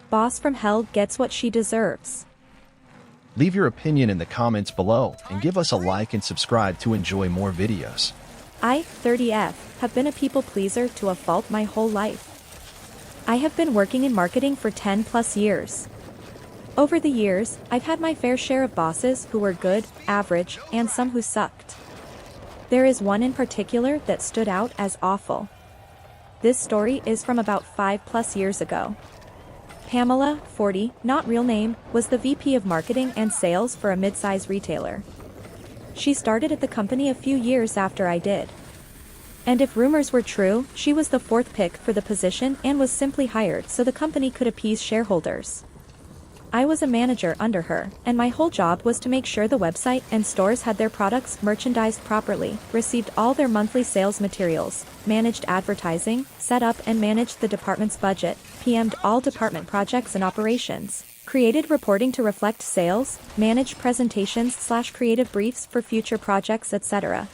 Boss from hell gets what she deserves. Leave your opinion in the comments below and give us a like and subscribe to enjoy more videos. I, 30F, have been a people pleaser to a fault my whole life. I have been working in marketing for 10 plus years. Over the years, I've had my fair share of bosses who were good, average, and some who sucked. There is one in particular that stood out as awful. This story is from about 5 plus years ago. Pamela, 40, not real name, was the VP of marketing and sales for a mid-size retailer. She started at the company a few years after I did. And if rumors were true, she was the 4th pick for the position and was simply hired so the company could appease shareholders. I was a manager under her, and my whole job was to make sure the website and stores had their products merchandised properly, received all their monthly sales materials, managed advertising, set up and managed the department's budget, PM'd all department projects and operations, created reporting to reflect sales, managed presentations/creative briefs for future projects, etc.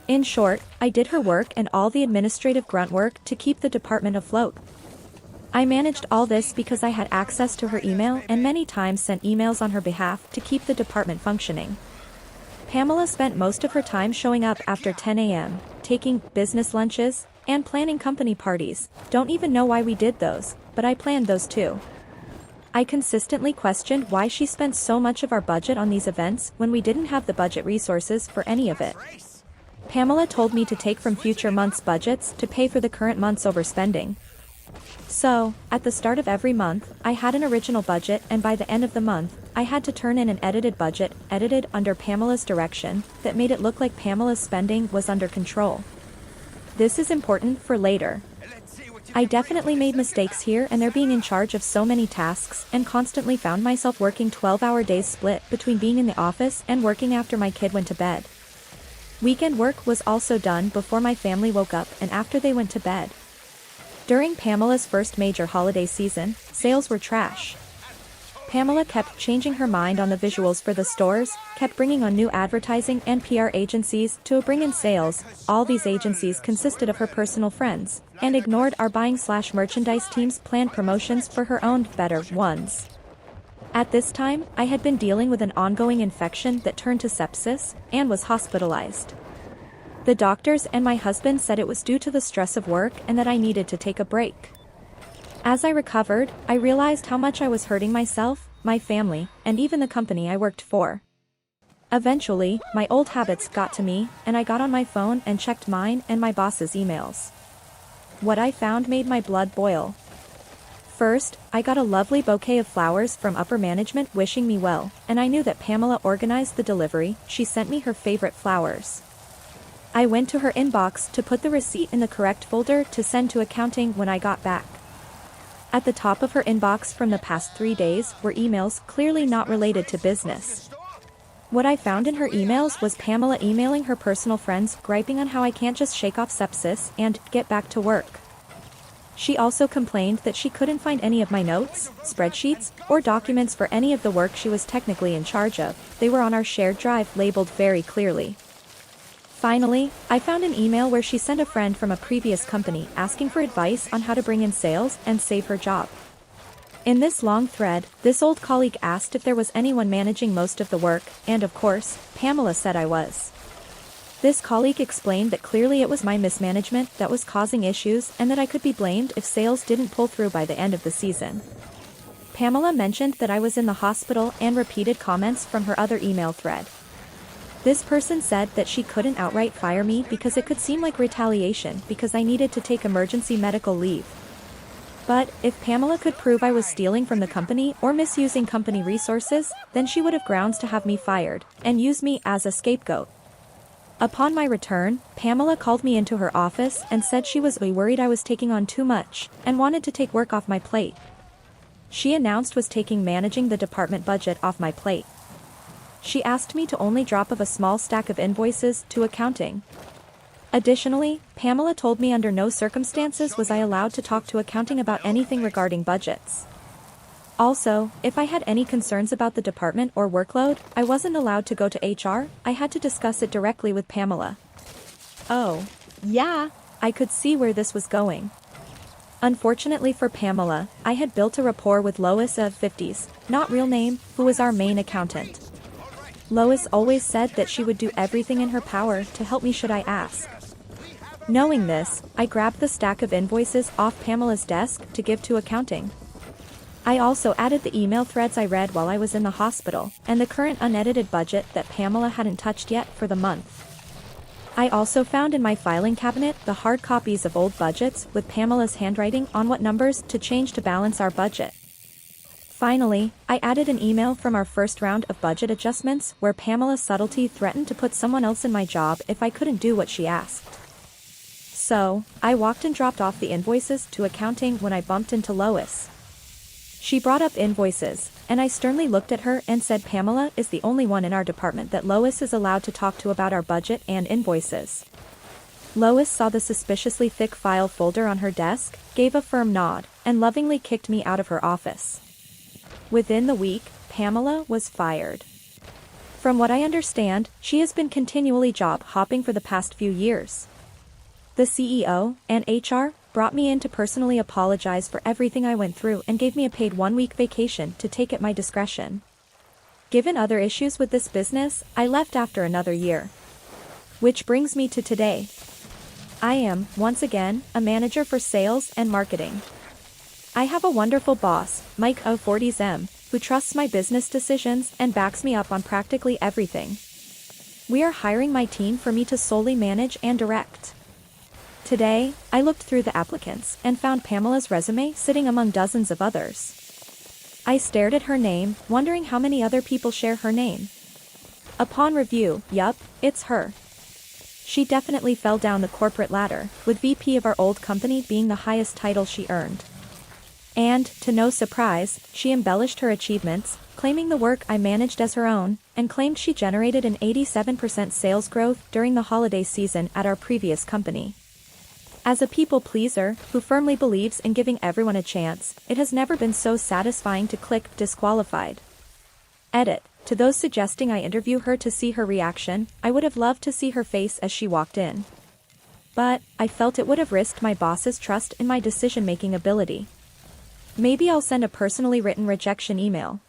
In short, I did her work and all the administrative grunt work to keep the department afloat. I managed all this because I had access to her email and many times sent emails on her behalf to keep the department functioning. Pamela spent most of her time showing up after 10 a.m., taking business lunches, and planning company parties. Don't even know why we did those, but I planned those too. I consistently questioned why she spent so much of our budget on these events when we didn't have the budget resources for any of it. Pamela told me to take from future months' budgets to pay for the current month's overspending. So, at the start of every month, I had an original budget and by the end of the month, I had to turn in an edited budget, edited under Pamela's direction, that made it look like Pamela's spending was under control. This is important for later. I definitely made mistakes here and there being in charge of so many tasks and constantly found myself working 12-hour days split between being in the office and working after my kid went to bed. Weekend work was also done before my family woke up and after they went to bed. During Pamela's first major holiday season, sales were trash. Pamela kept changing her mind on the visuals for the stores, kept bringing on new advertising and PR agencies to bring in sales. All these agencies consisted of her personal friends, and ignored our buying/merchandise team's planned promotions for her own better ones. At this time, I had been dealing with an ongoing infection that turned to sepsis, and was hospitalized. The doctors and my husband said it was due to the stress of work and that I needed to take a break. As I recovered, I realized how much I was hurting myself, my family, and even the company I worked for. Eventually, my old habits got to me, and I got on my phone and checked mine and my boss's emails. What I found made my blood boil. First, I got a lovely bouquet of flowers from upper management wishing me well, and I knew that Pamela organized the delivery. She sent me her favorite flowers. I went to her inbox to put the receipt in the correct folder to send to accounting when I got back. At the top of her inbox from the past 3 days were emails clearly not related to business. What I found in her emails was Pamela emailing her personal friends griping on how I can't just shake off sepsis and get back to work. She also complained that she couldn't find any of my notes, spreadsheets, or documents for any of the work she was technically in charge of. They were on our shared drive labeled very clearly. Finally, I found an email where she sent a friend from a previous company asking for advice on how to bring in sales and save her job. In this long thread, this old colleague asked if there was anyone managing most of the work, and of course, Pamela said I was. This colleague explained that clearly it was my mismanagement that was causing issues and that I could be blamed if sales didn't pull through by the end of the season. Pamela mentioned that I was in the hospital and repeated comments from her other email thread. This person said that she couldn't outright fire me because it could seem like retaliation because I needed to take emergency medical leave. But, if Pamela could prove I was stealing from the company or misusing company resources, then she would have grounds to have me fired, and use me as a scapegoat. Upon my return, Pamela called me into her office and said she was worried I was taking on too much, and wanted to take work off my plate. She announced was taking managing the department budget off my plate. She asked me to only drop of a small stack of invoices to accounting. Additionally, Pamela told me under no circumstances was I allowed to talk to accounting about anything regarding budgets. Also, if I had any concerns about the department or workload, I wasn't allowed to go to HR, I had to discuss it directly with Pamela. Oh, yeah, I could see where this was going. Unfortunately for Pamela, I had built a rapport with Lois of 50s, not real name, who was our main accountant. Lois always said that she would do everything in her power to help me should I ask. Knowing this, I grabbed the stack of invoices off Pamela's desk to give to accounting. I also added the email threads I read while I was in the hospital, and the current unedited budget that Pamela hadn't touched yet for the month. I also found in my filing cabinet the hard copies of old budgets with Pamela's handwriting on what numbers to change to balance our budget. Finally, I added an email from our first round of budget adjustments where Pamela's subtlety threatened to put someone else in my job if I couldn't do what she asked. So, I walked and dropped off the invoices to accounting when I bumped into Lois. She brought up invoices, and I sternly looked at her and said Pamela is the only one in our department that Lois is allowed to talk to about our budget and invoices. Lois saw the suspiciously thick file folder on her desk, gave a firm nod, and lovingly kicked me out of her office. Within the week, Pamela was fired. From what I understand, she has been continually job hopping for the past few years. The CEO and HR brought me in to personally apologize for everything I went through and gave me a paid 1-week vacation to take at my discretion. Given other issues with this business, I left after another year. Which brings me to today. I am, once again, a manager for sales and marketing. I have a wonderful boss, Mike of 40s, who trusts my business decisions and backs me up on practically everything. We are hiring my team for me to solely manage and direct. Today, I looked through the applicants and found Pamela's resume sitting among dozens of others. I stared at her name, wondering how many other people share her name. Upon review, yup, it's her. She definitely fell down the corporate ladder, with VP of our old company being the highest title she earned. And, to no surprise, she embellished her achievements, claiming the work I managed as her own, and claimed she generated an 87% sales growth during the holiday season at our previous company. As a people pleaser, who firmly believes in giving everyone a chance, it has never been so satisfying to click disqualified. Edit. To those suggesting I interview her to see her reaction, I would have loved to see her face as she walked in. But, I felt it would have risked my boss's trust in my decision-making ability. Maybe I'll send a personally written rejection email.